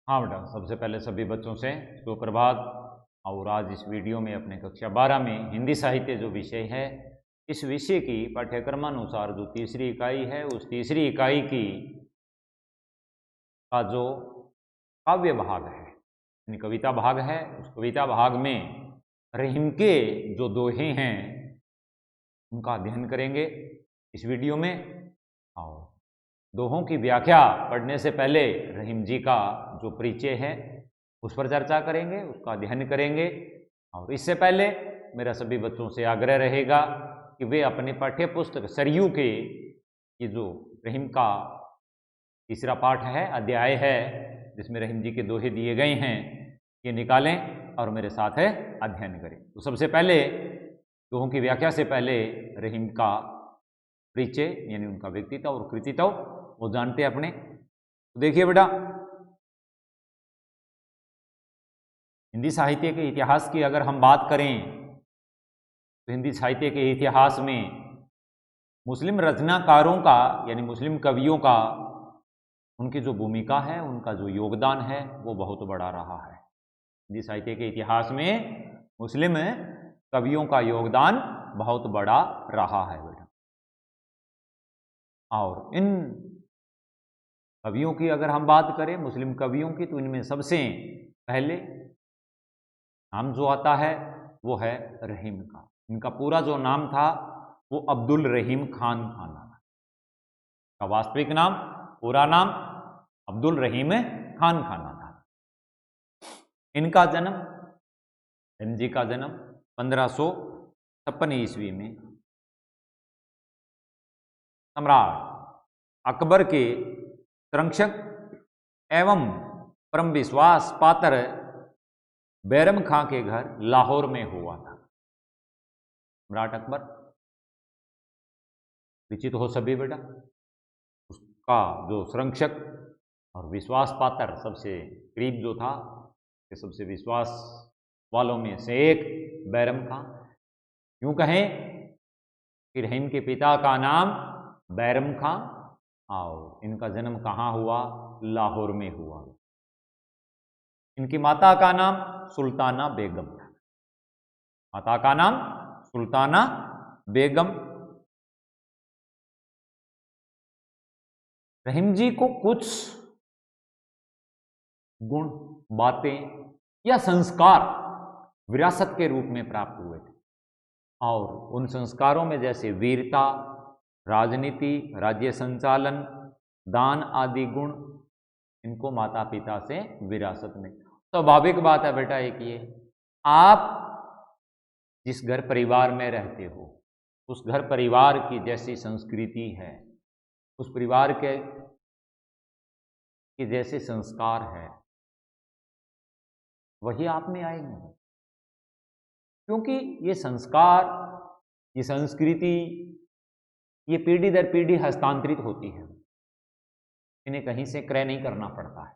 हाँ बेटा, सबसे पहले सभी बच्चों से सुप्रभात। और आज इस वीडियो में अपने कक्षा 12 में हिंदी साहित्य जो विषय है, इस विषय की पाठ्यक्रमानुसार जो तीसरी इकाई है, उस तीसरी इकाई की का जो काव्य भाग है, यानी कविता भाग है, उस कविता भाग में रहीम के जो दोहे हैं उनका अध्ययन करेंगे इस वीडियो में। और दोहों की व्याख्या पढ़ने से पहले रहीम जी का जो परिचय है उस पर चर्चा करेंगे, उसका अध्ययन करेंगे। और इससे पहले मेरा सभी बच्चों से आग्रह रहेगा कि वे अपने पाठ्य पुस्तक सरयू के ये जो रहीम का तीसरा पाठ है, अध्याय है, जिसमें रहीम जी के दोहे दिए गए हैं, ये निकालें और मेरे साथ है अध्ययन करें। तो सबसे पहले दोहों की व्याख्या से पहले रहीम का परिचय यानी उनका व्यक्तित्व और कृतित्व वो जानते हैं अपने। तो देखिए बेटा, हिंदी साहित्य के इतिहास की अगर हम बात करें तो हिंदी साहित्य के इतिहास में मुस्लिम रचनाकारों का यानी मुस्लिम कवियों का, उनकी जो भूमिका है, उनका जो योगदान है वो बहुत बड़ा रहा है। हिंदी साहित्य के इतिहास में मुस्लिम कवियों का योगदान बहुत बड़ा रहा है बेटा। और इन कवियों की अगर हम बात करें, मुस्लिम कवियों की, तो इनमें सबसे पहले नाम जो आता है वो है रहीम का। इनका पूरा जो नाम था वो अब्दुल रहीम खान नाम का, वास्तविक नाम, पूरा नाम अब्दुल रहीम खान था। इनका जन्म, रहीम जी का जन्म 1556 ईस्वी में सम्राट अकबर के संरक्षक एवं परम विश्वास पात्र बैरम खां के घर लाहौर में हुआ था। सम्राट अकबर परिचित हो सभी बेटा, उसका जो संरक्षक और विश्वास पात्र, सबसे करीब जो था, सबसे विश्वास वालों में से एक बैरम खां। यूं कहें कि रहीम के पिता का नाम बैरम खां और इनका जन्म कहाँ हुआ? लाहौर में हुआ। इनकी माता का नाम सुल्ताना बेगम था। माता का नाम सुल्ताना बेगम। रहीम जी को कुछ गुण, बातें या संस्कार विरासत के रूप में प्राप्त हुए थे। और उन संस्कारों में जैसे वीरता, राजनीति, राज्य संचालन, दान आदि गुण, इनको माता पिता से विरासत में। स्वाभाविक बात है बेटा एक ये, आप जिस घर परिवार में रहते हो, उस घर परिवार की जैसी संस्कृति है, उस परिवार के जैसे संस्कार है, वही आप में आएंगे। क्योंकि ये संस्कार, ये संस्कृति, ये पीढ़ी दर पीढ़ी हस्तांतरित होती है, इन्हें कहीं से क्रय नहीं करना पड़ता है,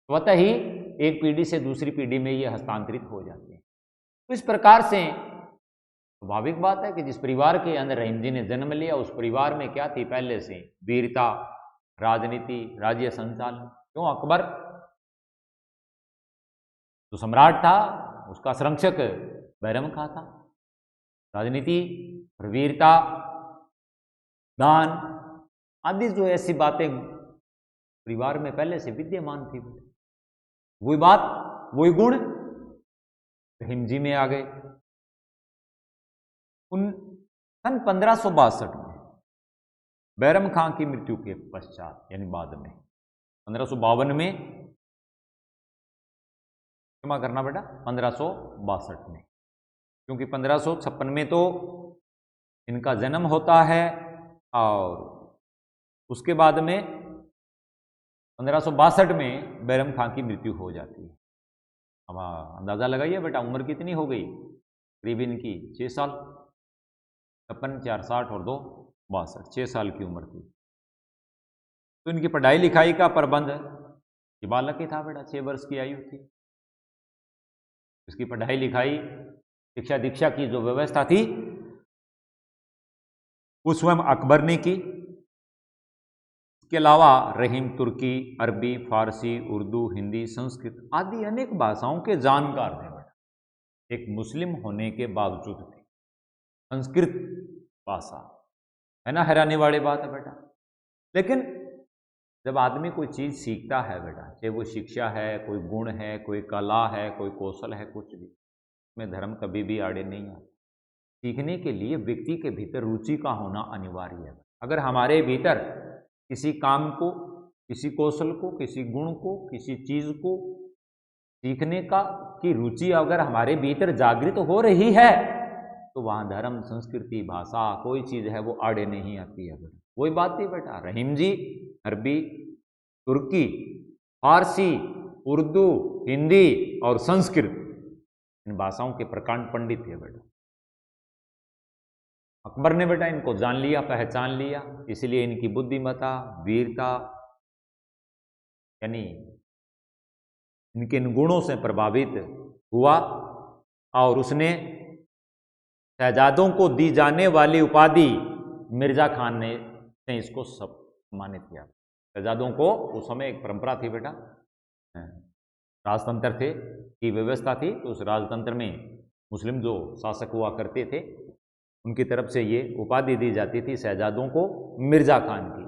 स्वतः ही एक पीढ़ी से दूसरी पीढ़ी में ये हस्तांतरित हो जाती है। तो इस प्रकार से स्वाभाविक बात है कि जिस परिवार के अंदर रहीम जी ने जन्म लिया, उस परिवार में क्या थी? पहले से वीरता, राजनीति, राज्य संचालन। क्यों? अकबर जो सम्राट था, उसका संरक्षक बैरम खां था। राजनीति, वीरता, दान आदि जो ऐसी बातें परिवार में पहले से विद्यमान थी, वही बात, वही गुण रहीम जी में आ गए। सन 1562 में बैरम खां की मृत्यु के पश्चात, यानी बाद में 1552 में, क्षमा करना बेटा, 1562 में, क्योंकि 1556 में तो इनका जन्म होता है और उसके बाद में 1562 में बैरम खां की मृत्यु हो जाती है। अब अंदाजा लगाइए बेटा, उम्र कितनी हो गई? करीब इनकी 6 साल, 56, 4, 60 और 2, 62, 6 साल की उम्र थी। तो इनकी पढ़ाई लिखाई का प्रबंध, ये बालक ही था बेटा, 6 वर्ष की आयु थी। इसकी पढ़ाई लिखाई, शिक्षा दीक्षा की जो व्यवस्था थी वो स्वयं अकबर ने की। इसके अलावा रहीम तुर्की, अरबी, फारसी, उर्दू, हिंदी, संस्कृत आदि अनेक भाषाओं के जानकार थे बेटा। एक मुस्लिम होने के बावजूद भी संस्कृत भाषा, है ना, हैरानी वाली बात है बेटा। लेकिन जब आदमी कोई चीज़ सीखता है बेटा, चाहे वो शिक्षा है, कोई गुण है, कोई कला है, कोई कौशल है, कुछ भी, उसमें धर्म कभी भी आड़े नहीं आता। सीखने के लिए व्यक्ति के भीतर रुचि का होना अनिवार्य है। अगर हमारे भीतर किसी काम को, किसी कौशल को, किसी गुण को, किसी चीज़ को सीखने की रुचि अगर हमारे भीतर जागृत हो रही है, तो वहाँ धर्म, संस्कृति, भाषा, कोई चीज़ है वो आड़े नहीं आती है बेटा। वही बात थी बेटा, रहीम जी अरबी, तुर्की, फारसी, उर्दू, हिंदी और संस्कृत, इन भाषाओं के प्रकांड पंडित थे बेटा। अकबर ने बेटा इनको जान लिया, पहचान लिया, इसलिए इनकी बुद्धिमत्ता, वीरता, यानी इनके इन गुणों से प्रभावित हुआ और उसने शहजादों को दी जाने वाली उपाधि मिर्जा खान ने इसको सम्मानित किया। शहजादों को उस समय एक परंपरा थी बेटा, राजतंत्र थे की व्यवस्था थी, तो उस राजतंत्र में मुस्लिम जो शासक हुआ करते थे उनकी तरफ से ये उपाधि दी जाती थी शहजादों को मिर्जा खान की।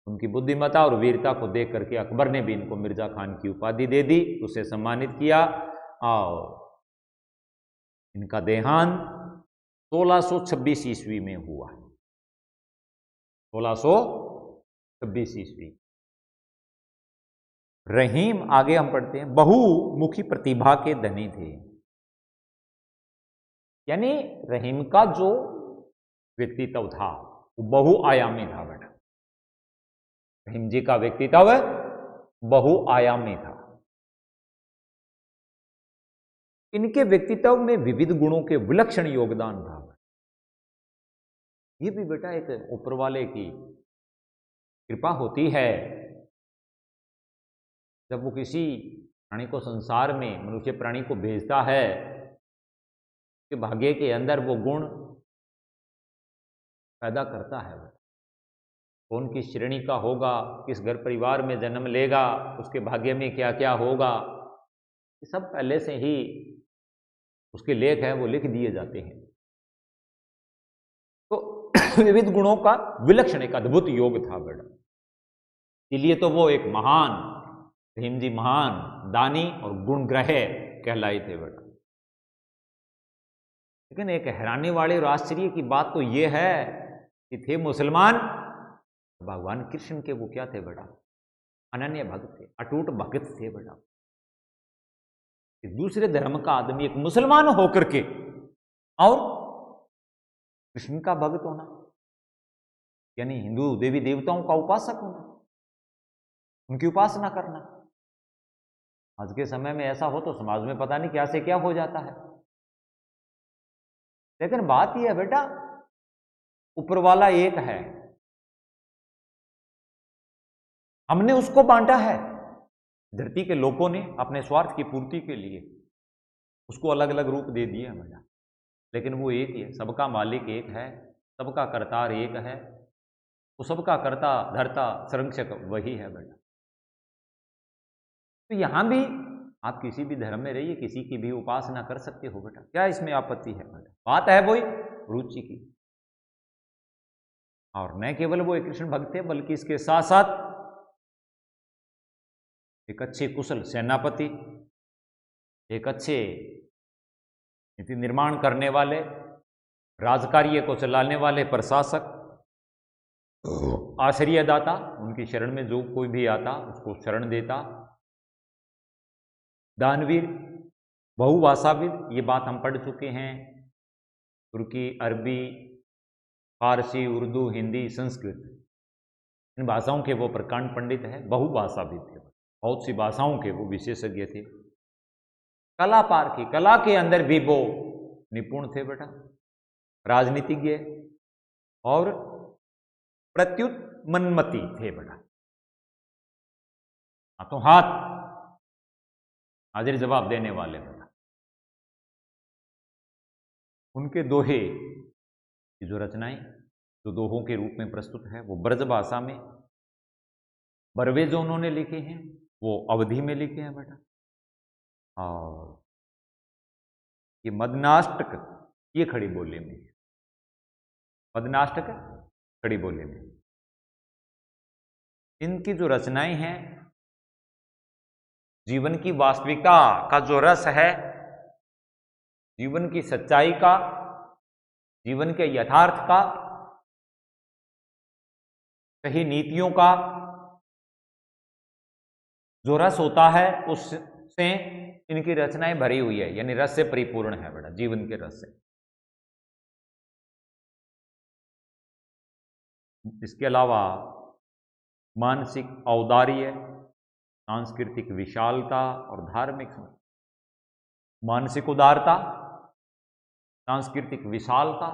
उनकी बुद्धिमत्ता और वीरता को देख करके अकबर ने भी इनको मिर्जा खान की उपाधि दे दी, उसे सम्मानित किया और इनका देहांत 1626 ईस्वी में हुआ। 1626 ईस्वी। रहीम, आगे हम पढ़ते हैं, बहुमुखी प्रतिभा के धनी थे। यानी रहीम का जो व्यक्तित्व था वो बहुआयामी था बेटा। रहीम जी का व्यक्तित्व बहुआयामी था। इनके व्यक्तित्व में विविध गुणों के विलक्षण योगदान था। ये भी बेटा एक ऊपर वाले की कृपा होती है। जब वो किसी प्राणी को संसार में, मनुष्य प्राणी को भेजता है, कि भाग्य के अंदर वो गुण पैदा करता है। कौन किस श्रेणी का होगा, किस घर परिवार में जन्म लेगा, उसके भाग्य में क्या क्या होगा, ये सब पहले से ही उसके लेख हैं, वो लिख दिए जाते हैं। तो विविध गुणों का विलक्षण एक अद्भुत योग था बेटा। इसलिए तो वो एक महान, रहीम जी महान दानी और गुणग्रह कहलाए थे बेटा। लेकिन एक हैरानी वाली और आश्चर्य की बात तो ये है कि थे मुसलमान, भगवान कृष्ण के वो क्या थे बेटा, अनन्य भक्त थे, अटूट भक्त थे बेटा। दूसरे धर्म का आदमी एक मुसलमान होकर के और कृष्ण का भक्त होना, यानी हिंदू देवी देवताओं का उपासक होना, उनकी उपासना करना। आज के समय में ऐसा हो तो समाज में पता नहीं क्या से क्या हो जाता है। लेकिन बात यह है बेटा, ऊपर वाला एक है, हमने उसको बांटा है। धरती के लोगों ने अपने स्वार्थ की पूर्ति के लिए उसको अलग अलग रूप दे दिए हैं बेटा, लेकिन वो एक ही है, सबका मालिक एक है, सबका करतार एक है, वो सबका करता धरता संरक्षक वही है बेटा। तो यहां भी आप किसी भी धर्म में रहिए, किसी की भी उपासना कर सकते हो बेटा, क्या इसमें आपत्ति है बेटा। बात है वही रुचि की। और न केवल वो एक कृष्ण भक्त थे, बल्कि इसके साथ साथ एक अच्छे कुशल सेनापति, एक अच्छे नीति निर्माण करने वाले, राजकार्य को चलाने वाले प्रशासक, आश्रयदाता, उनकी शरण में जो कोई भी आता उसको शरण देता, दानवीर, बहुभाषाविद, ये बात हम पढ़ चुके हैं। तुर्की, अरबी, फारसी, उर्दू, हिंदी, संस्कृत, इन भाषाओं के वो प्रकांड पंडित है, बहुभाषाविद थे, बहुत सी भाषाओं के वो विशेषज्ञ थे। कला पारखी, कला के अंदर भी वो निपुण थे बेटा, राजनीतिज्ञ और प्रत्युत मनमति थे बेटा, हाथों हाथ हाजिर जवाब देने वाले बेटा। उनके दोहे की जो रचनाएं जो दोहों के रूप में प्रस्तुत है वो ब्रज भाषा में बरवे जो उन्होंने लिखे हैं वो अवधि में लिखे हैं बेटा। और ये मदनाष्टक ये खड़ी बोली में, मदनाष्टक खड़ी बोली में। इनकी जो रचनाएं हैं, जीवन की वास्तविकता का जो रस है, जीवन की सच्चाई का, जीवन के यथार्थ का, सही नीतियों का जो रस होता है उससे इनकी रचनाएं भरी हुई है, यानी रस से परिपूर्ण है बेटा, जीवन के रस से। इसके अलावा मानसिक औदार्य, सांस्कृतिक विशालता और धार्मिक, मानसिक उदारता, सांस्कृतिक विशालता,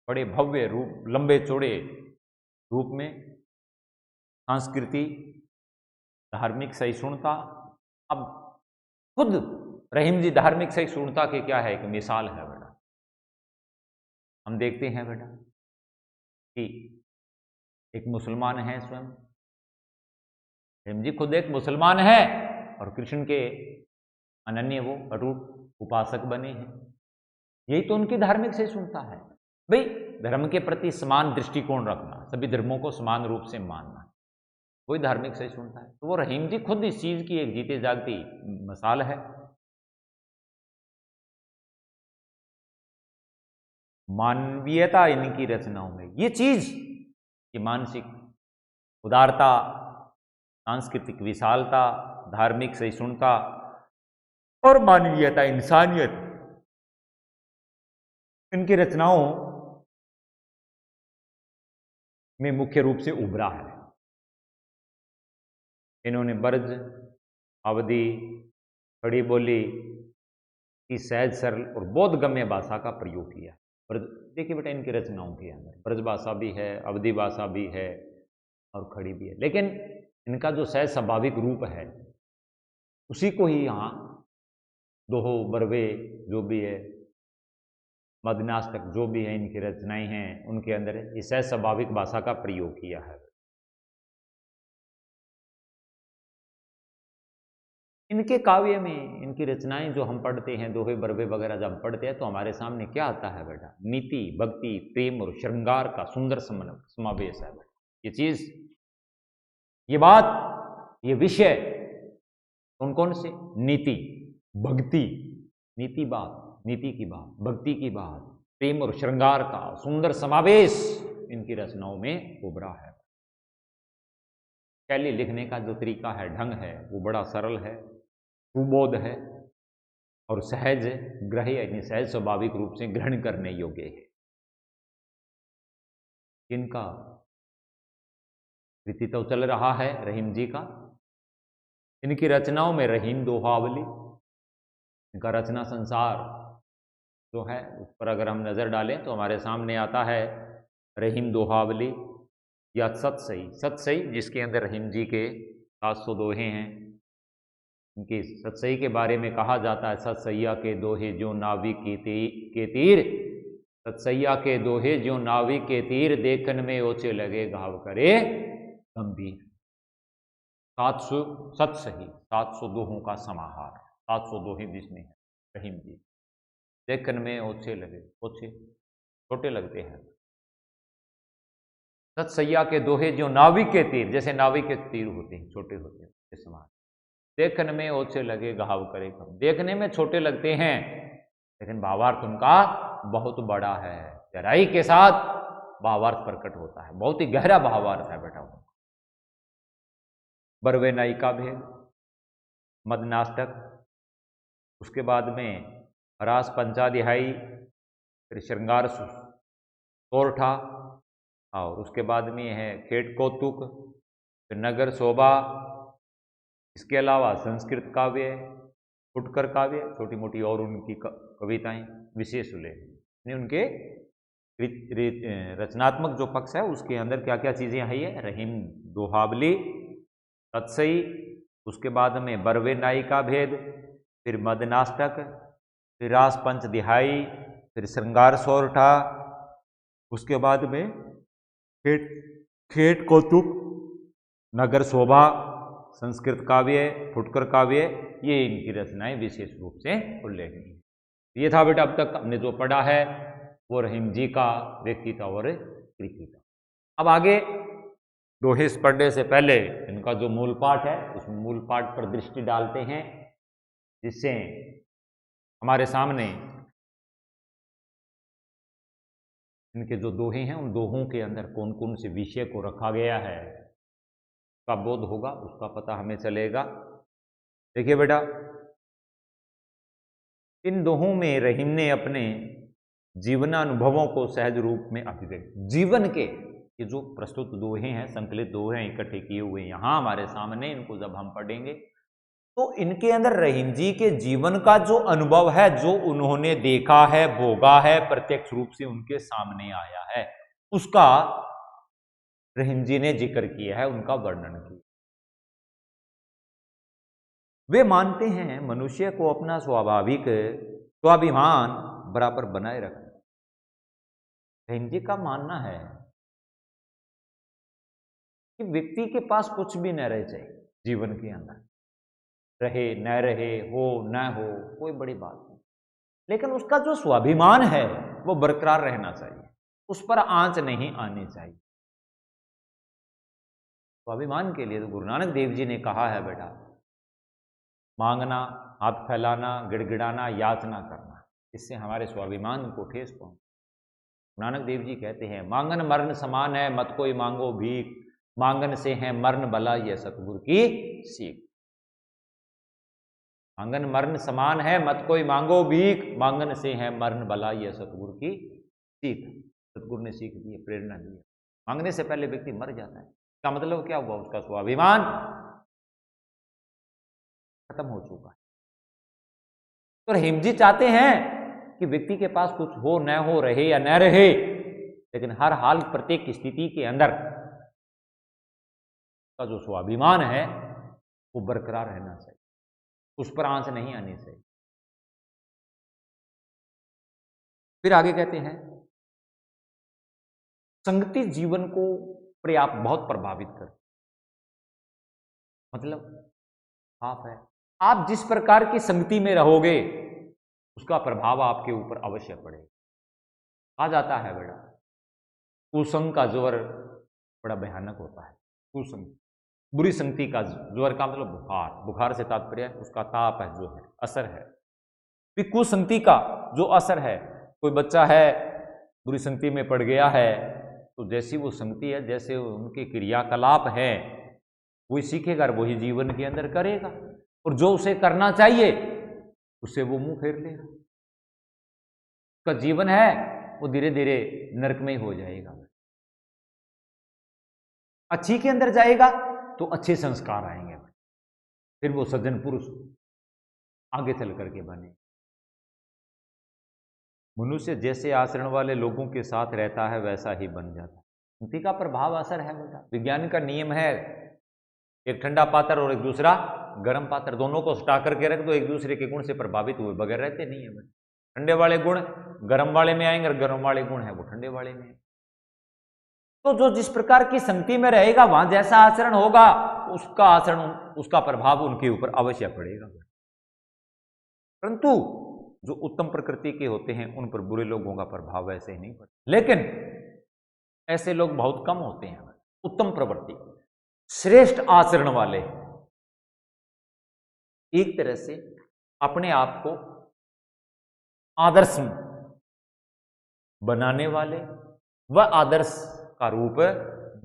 बड़े भव्य रूप, लंबे चौड़े रूप में, संस्कृति, धार्मिक सहिष्णुता। अब खुद रहीम जी धार्मिक सहिष्णुता के क्या है, एक मिसाल है बेटा। हम देखते हैं बेटा कि एक मुसलमान है, स्वयं रहीम जी खुद एक मुसलमान है और कृष्ण के अनन्य वो अटूट उपासक बने हैं। यही तो उनकी धार्मिक सहिष्णुता है भाई, धर्म के प्रति समान दृष्टिकोण रखना, सभी धर्मों को समान रूप से मानना, कोई धार्मिक सहिष्णुता है। तो वो रहीम जी खुद इस चीज की एक जीते जागती मिसाल है। मानवीयता इनकी रचनाओं में, ये चीज, ये मानसिक उदारता, सांस्कृतिक विशालता, धार्मिक सहिष्णुता और मानवीयता, इंसानियत, इनकी रचनाओं में मुख्य रूप से उभरा है। इन्होंने ब्रज, अवधि, खड़ी बोली की सहज, सरल और बोधगम्य भाषा का प्रयोग किया। ब्रज देखिए बेटा, इनकी रचनाओं के अंदर ब्रज भाषा भी है, अवधि भाषा भी है और खड़ी भी है, लेकिन इनका जो सहज स्वाभाविक रूप है उसी को ही यहाँ दोहो, बरवे जो भी है, मदनाष्टक जो भी है, इनकी रचनाएं हैं, उनके अंदर इस सहज स्वाभाविक भाषा का प्रयोग किया है। इनके काव्य में, इनकी रचनाएं जो हम पढ़ते हैं, दोहे बरवे वगैरह जब हम पढ़ते हैं तो हमारे सामने क्या आता है बेटा, नीति, भक्ति, प्रेम और श्रृंगार का सुंदर समावेश है बेटा। ये चीज, ये बात, ये विषय कौन कौन से, नीति, भक्ति, नीति बात, नीति की बात, भक्ति की बात, प्रेम और श्रृंगार का सुंदर समावेश इनकी रचनाओं में उभरा है। शैली, लिखने का जो तरीका है, ढंग है, वो बड़ा सरल है, सुबोध है और सहज ग्रह, यानी सहज स्वाभाविक रूप से ग्रहण करने योग्य है। इनका कृति तो चल रहा है रहीम जी का। इनकी रचनाओं में रहीम दोहावली, इनका रचना संसार जो है उस पर अगर हम नज़र डालें तो हमारे सामने आता है रहीम दोहावली या सतसई, सतसई जिसके अंदर रहीम जी के 700 दोहे हैं। इनकी सतसई के बारे में कहा जाता है, सतसैया के दोहे जो नाविक के तीर, सतसैया के दोहे जो नाविक के तीर, देखन में ओचे लगे घाव करे गंभीर। 700 सतसही, 700 दोहों का समाहार, 700 दोहे जिसमें है रहीम जी। देखन में ओछे लगे, ओछे छोटे लगते हैं। सतसैया के दोहे जो नाविक के तीर, जैसे नाविक के तीर होते हैं, छोटे होते हैं, इस समान। देखने में ओछे लगे घाव करे कम, देखने में छोटे लगते हैं लेकिन भावार्थ उनका बहुत बड़ा है, गहराई के साथ भावार्थ प्रकट होता है, बहुत ही गहरा भावार्थ है बेटा। बरवे नाई का भेद, मदनाष्टक, उसके बाद में रास पंचाध्यायी, फिर श्रृंगार सोरठा, और उसके बाद में है खेट कौतुक, फिर नगर शोभा। इसके अलावा संस्कृत काव्य, फुटकर काव्य, छोटी मोटी और उनकी कविताएं, विशेष उल्लेख। उनके रचनात्मक जो पक्ष है उसके अंदर क्या क्या चीजें आई है, रहीम दोहावली, तत्सई, उसके बाद में बरवे नाई का भेद, फिर मदनाष्टक, फिर रास पंचध्यायी, फिर श्रृंगार सोरठा, उसके बाद में खेट कौतुक, नगर शोभा, संस्कृत काव्य, फुटकर काव्य, ये इनकी रचनाएं विशेष रूप से उल्लेखनीय है। ये था बेटा अब तक हमने जो पढ़ा है वो रहीम जी का व्यक्तित्व और कृतित्व। अब आगे दोहे पढ़ने से पहले इनका जो मूल पाठ है उस मूल पाठ पर दृष्टि डालते हैं, जिससे हमारे सामने इनके जो दोहे हैं उन दोहों के अंदर कौन कौन से विषय को रखा गया है का बोध होगा, उसका पता हमें चलेगा। देखिए बेटा, इन दोहों में रहीम ने अपने जीवनानुभवों को सहज रूप में अभिव्यक्त, जीवन के ये जो प्रस्तुत दोहे हैं, संकलित दोहे हैं, इकट्ठे किए हुए यहां हमारे सामने, इनको जब हम पढ़ेंगे तो इनके अंदर रहीम जी के जीवन का जो अनुभव है, जो उन्होंने देखा है, भोगा है, प्रत्यक्ष रूप से उनके सामने आया है, उसका रहीम जी ने जिक्र किया है, उनका वर्णन किया। वे मानते हैं मनुष्य को अपना स्वाभाविक स्वाभिमान बराबर बनाए रखना। रहीम जी का मानना है कि व्यक्ति के पास कुछ भी न रह जाए जीवन के अंदर, रहे न रहे, हो न हो, कोई बड़ी बात नहीं, लेकिन उसका जो स्वाभिमान है वो बरकरार रहना चाहिए, उस पर आंच नहीं आनी चाहिए। स्वाभिमान के लिए तो गुरु नानक देव जी ने कहा है बेटा, मांगना, हाथ फैलाना, गिड़गिड़ाना, याचना करना, इससे हमारे स्वाभिमान को ठेस पहुंचे। नानक देव जी कहते हैं, मांगन मरण समान है, मत कोई मांगो भीख, मांगन से है मरण भला, यह सतगुरु की सीख। मांगन मरण समान है, मत कोई मांगो भीख, मांगन से है मरण भला, यह सतगुरु की सीख। सतगुरु ने सीख दी, प्रेरणा दी। मांगने से पहले व्यक्ति मर जाता है, इसका मतलब क्या हुआ, उसका स्वाभिमान खत्म हो चुका है। तो रहीम जी चाहते हैं कि व्यक्ति के पास कुछ हो न हो, रहे या न रहे, लेकिन हर हाल प्रत्येक स्थिति के अंदर का जो स्वाभिमान है वो बरकरार रहना चाहिए, उस पर आंच नहीं आनी चाहिए। फिर आगे कहते हैं, संगति जीवन को पर्याप्त बहुत प्रभावित कर, मतलब आप है, आप जिस प्रकार की संगति में रहोगे उसका प्रभाव आपके ऊपर अवश्य पड़ेगा। कहा जाता है बेटा, कुसंग का ज्वर बड़ा भयानक होता है। कुसंग, बुरी संगति का ज्वर का मतलब बुखार, बुखार से तात्पर्य उसका ताप है, जो है असर है। कुसंगति का जो असर है, कोई बच्चा है बुरी संगति में पड़ गया है, तो जैसी वो संगति है, जैसे उनके क्रियाकलाप है, वही सीखेगा, वही जीवन के अंदर करेगा, और जो उसे करना चाहिए उससे वो मुंह फेर लेगा। उसका जीवन है वो धीरे धीरे नरक में ही हो जाएगा। अच्छी के अंदर जाएगा तो अच्छे संस्कार आएंगे, फिर वो सज्जन पुरुष आगे चल करके बने। मनुष्य जैसे आचरण वाले लोगों के साथ रहता है वैसा ही बन जाता है। संगति का प्रभाव असर है बेटा। विज्ञान का नियम है, एक ठंडा पात्र और एक दूसरा गर्म पात्र, दोनों को सटा करके रख दो, एक दूसरे के गुण से प्रभावित हुए बगैर रहते नहीं है बेटा। ठंडे वाले गुण गर्म वाले में आएंगे और गर्म वाले गुण है वो ठंडे वाले में। तो जो जिस प्रकार की संगति में रहेगा वहां जैसा आचरण होगा, उसका आचरण, उसका प्रभाव उनके ऊपर अवश्य पड़ेगा। परंतु जो उत्तम प्रकृति के होते हैं उन पर बुरे लोगों का प्रभाव वैसे ही नहीं पड़ता। लेकिन ऐसे लोग बहुत कम होते हैं। उत्तम प्रवृत्ति, श्रेष्ठ आचरण वाले, एक तरह से अपने आप को आदर्श बनाने वाले व आदर्श का रूप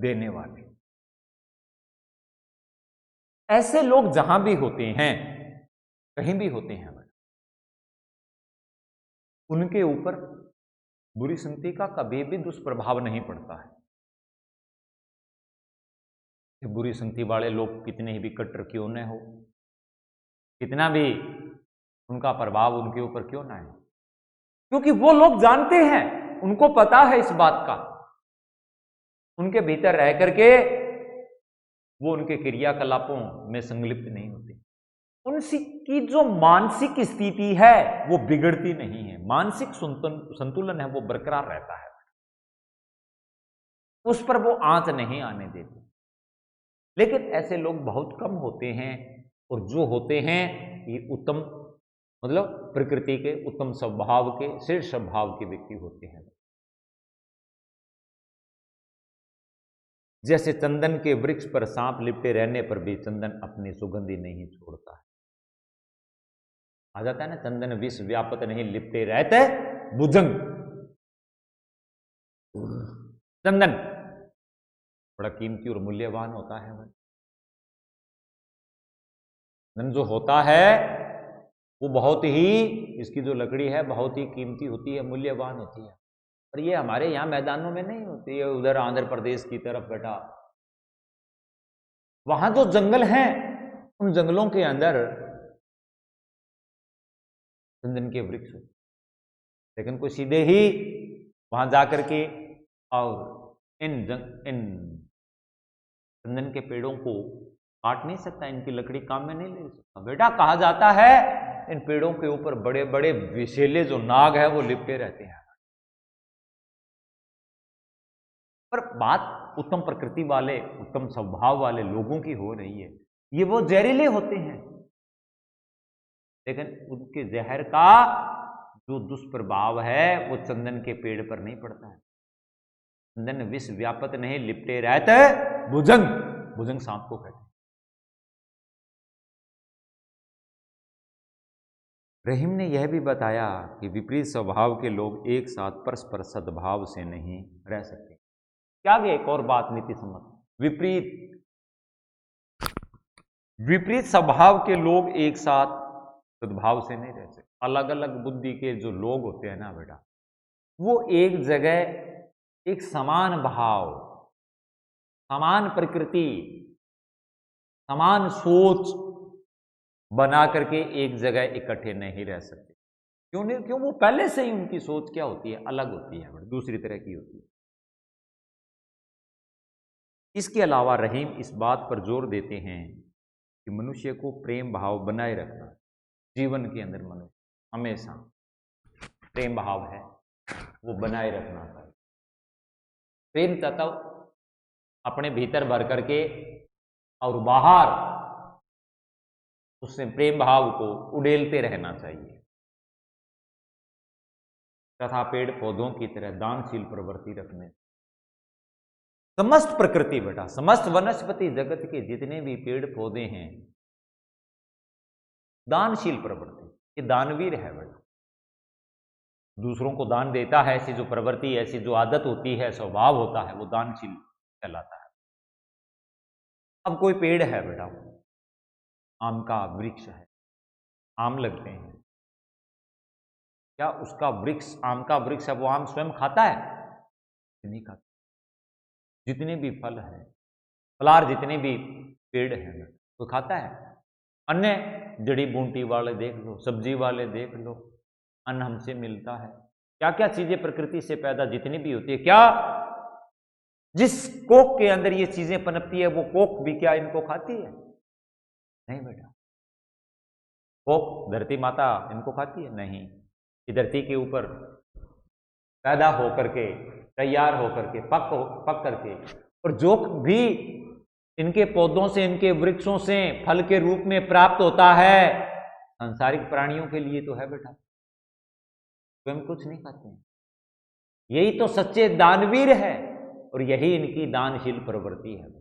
देने वाले, ऐसे लोग जहां भी होते हैं, कहीं भी होते हैं, उनके ऊपर बुरी संगति का कभी भी दुष्प्रभाव नहीं पड़ता है। बुरी संगति वाले लोग कितने ही भी कट्टर क्यों न हो, कितना भी उनका प्रभाव उनके ऊपर क्यों ना है, क्योंकि वो लोग जानते हैं, उनको पता है इस बात का, उनके भीतर रह करके वो उनके क्रियाकलापों में संलिप्त नहीं होते। उनकी जो मानसिक स्थिति है वो बिगड़ती नहीं है, मानसिक संतुलन है वो बरकरार रहता है, उस पर वो आंच नहीं आने देते। लेकिन ऐसे लोग बहुत कम होते हैं, और जो होते हैं ये उत्तम, मतलब प्रकृति के उत्तम स्वभाव के, शीर्ष स्वभाव के व्यक्ति होते हैं। जैसे चंदन के वृक्ष पर सांप लिपटे रहने पर भी चंदन अपनी सुगंधी नहीं छोड़ता है। आ जाता है ना, चंदन विष व्यापत नहीं लिपटे रहते भुजंग। चंदन बड़ा कीमती और मूल्यवान होता है। चंदन जो होता है वो बहुत ही, इसकी जो लकड़ी है बहुत ही कीमती होती है, मूल्यवान होती है। और ये हमारे यहाँ मैदानों में नहीं होती है, उधर आंध्र प्रदेश की तरफ बेटा, वहां जो जंगल हैं उन जंगलों के अंदर चंदन के वृक्ष होते, लेकिन कोई सीधे ही वहां जाकर के और इन चंदन के पेड़ों को काट नहीं सकता, इनकी लकड़ी काम में नहीं ले सकता। बेटा कहा जाता है इन पेड़ों के ऊपर बड़े बड़े विषैले जो नाग है वो लिपटे रहते हैं। पर बात उत्तम प्रकृति वाले, उत्तम स्वभाव वाले लोगों की हो रही है। ये वो जहरीले होते हैं, लेकिन उनके जहर का जो दुष्प्रभाव है वो चंदन के पेड़ पर नहीं पड़ता है। चंदन विष व्यापत नहीं लिपटे रहते भुजंग, भुजंग सांप को कहते हैं। रहीम ने यह भी बताया कि विपरीत स्वभाव के लोग एक साथ परस्पर सद्भाव से नहीं रह सकते। क्या आगे एक और बात नीति सम्मत, विपरीत स्वभाव के लोग एक साथ सद्भाव से नहीं रह सकते। अलग अलग बुद्धि के जो लोग होते हैं ना बेटा, वो एक जगह एक समान भाव, समान प्रकृति, समान सोच बना करके एक जगह इकट्ठे नहीं रह सकते। क्यों नहीं? क्यों? वो पहले से ही उनकी सोच क्या होती है, अलग होती है, दूसरी तरह की होती है। इसके अलावा रहीम इस बात पर जोर देते हैं कि मनुष्य को प्रेम भाव बनाए रखना, जीवन के अंदर मनुष्य हमेशा प्रेम भाव है वो बनाए रखना चाहिए। प्रेम तत्व अपने भीतर भर करके और बाहर उससे प्रेम भाव को उड़ेलते रहना चाहिए, तथा पेड़ पौधों की तरह दानशील प्रवृत्ति रखने। समस्त प्रकृति बेटा, समस्त वनस्पति जगत के जितने भी पेड़ पौधे हैं, दानशील प्रवृत्ति, ये दानवीर है बेटा, दूसरों को दान देता है। ऐसी जो प्रवृत्ति, ऐसी जो आदत होती है, स्वभाव होता है, वो दानशील कहलाता है। अब कोई पेड़ है बेटा, आम का वृक्ष है, आम लगते हैं, क्या उसका वृक्ष, आम का वृक्ष है, वो आम स्वयं खाता है? नहीं खाता। जितने भी फल हैं, फलार जितने भी पेड़ हैं, वो खाता है? अन्य जड़ी बूटी वाले देख लो, सब्जी वाले देख लो, अन्न हमसे मिलता है। क्या क्या चीजें प्रकृति से पैदा जितनी भी होती है, क्या जिस कोक के अंदर ये चीजें पनपती है वो कोक भी क्या इनको खाती है? नहीं बेटा। कोक धरती माता इनको खाती है? नहीं। ये धरती के ऊपर पैदा होकर के, तैयार होकर के, पक करके, और जो भी इनके पौधों से, इनके वृक्षों से फल के रूप में प्राप्त होता है, सांसारिक प्राणियों के लिए तो है बेटा, स्वयं कुछ नहीं खाते हैं। यही तो सच्चे दानवीर है और यही इनकी दानशील प्रवृत्ति है।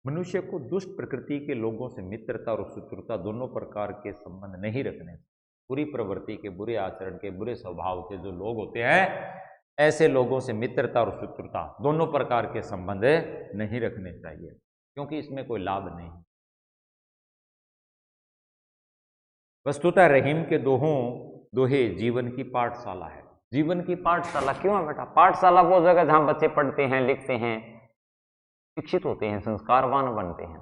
मनुष्य को दुष्ट प्रकृति के लोगों से मित्रता और शत्रुता दोनों प्रकार के संबंध नहीं रखने, बुरी प्रवृत्ति के, बुरे आचरण के, बुरे स्वभाव के जो लोग होते हैं, ऐसे लोगों से मित्रता और शत्रुता दोनों प्रकार के संबंध नहीं रखने चाहिए, क्योंकि इसमें कोई लाभ नहीं। वस्तुतः रहीम के दोहे जीवन की पाठशाला है। जीवन की पाठशाला क्यों है बेटा? पाठशाला वो जगह जहां बच्चे पढ़ते हैं, लिखते हैं, शिक्षित होते हैं, संस्कारवान बनते हैं।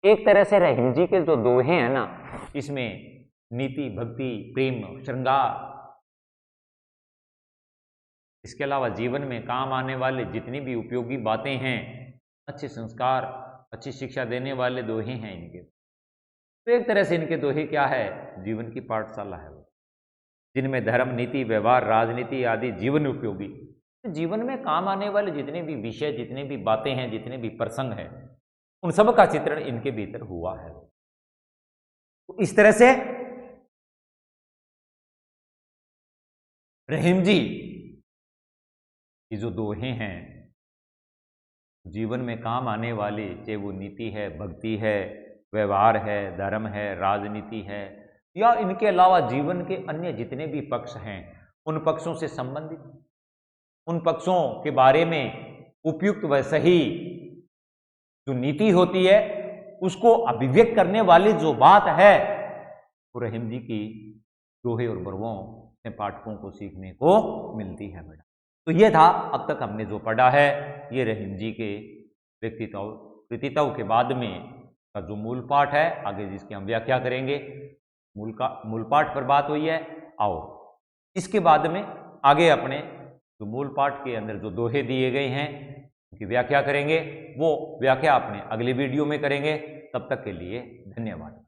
एक तरह से रहीम जी के जो दोहे हैं ना, इसमें नीति, भक्ति, प्रेम, श्रृंगार, इसके अलावा जीवन में काम आने वाले जितनी भी उपयोगी बातें हैं, अच्छे संस्कार, अच्छी शिक्षा देने वाले दोहे हैं इनके। तो एक तरह से इनके दोहे क्या है? जीवन की पाठशाला है, जिनमें धर्म, नीति, व्यवहार, राजनीति आदि जीवन उपयोगी जीवन में काम आने वाले जितने भी विषय, जितने भी बातें हैं, जितने भी प्रसंग हैं, उन सब का चित्रण इनके भीतर हुआ है। तो इस तरह से रहीम जी की जो दोहे हैं, जीवन में काम आने वाली, चाहे वो नीति है, भक्ति है, व्यवहार है, धर्म है, राजनीति है, या इनके अलावा जीवन के अन्य जितने भी पक्ष हैं, उन पक्षों से संबंधित, उन पक्षों के बारे में उपयुक्त व सही जो नीति होती है उसको अभिव्यक्त करने वाली जो बात है, वो रहीम जी की दोहे और बरवों से पाठकों को सीखने को मिलती है बेटा। तो ये था अब तक हमने जो पढ़ा है, ये रहीम जी के व्यक्तित्व कृतित्व के बाद में का जो मूल पाठ है, आगे जिसकी हम व्याख्या करेंगे। मूल पाठ पर बात हुई है, आओ इसके बाद में आगे अपने जो मूल पाठ के अंदर जो दोहे दिए गए हैं उनकी व्याख्या करेंगे। वो व्याख्या अपने अगले वीडियो में करेंगे। तब तक के लिए धन्यवाद।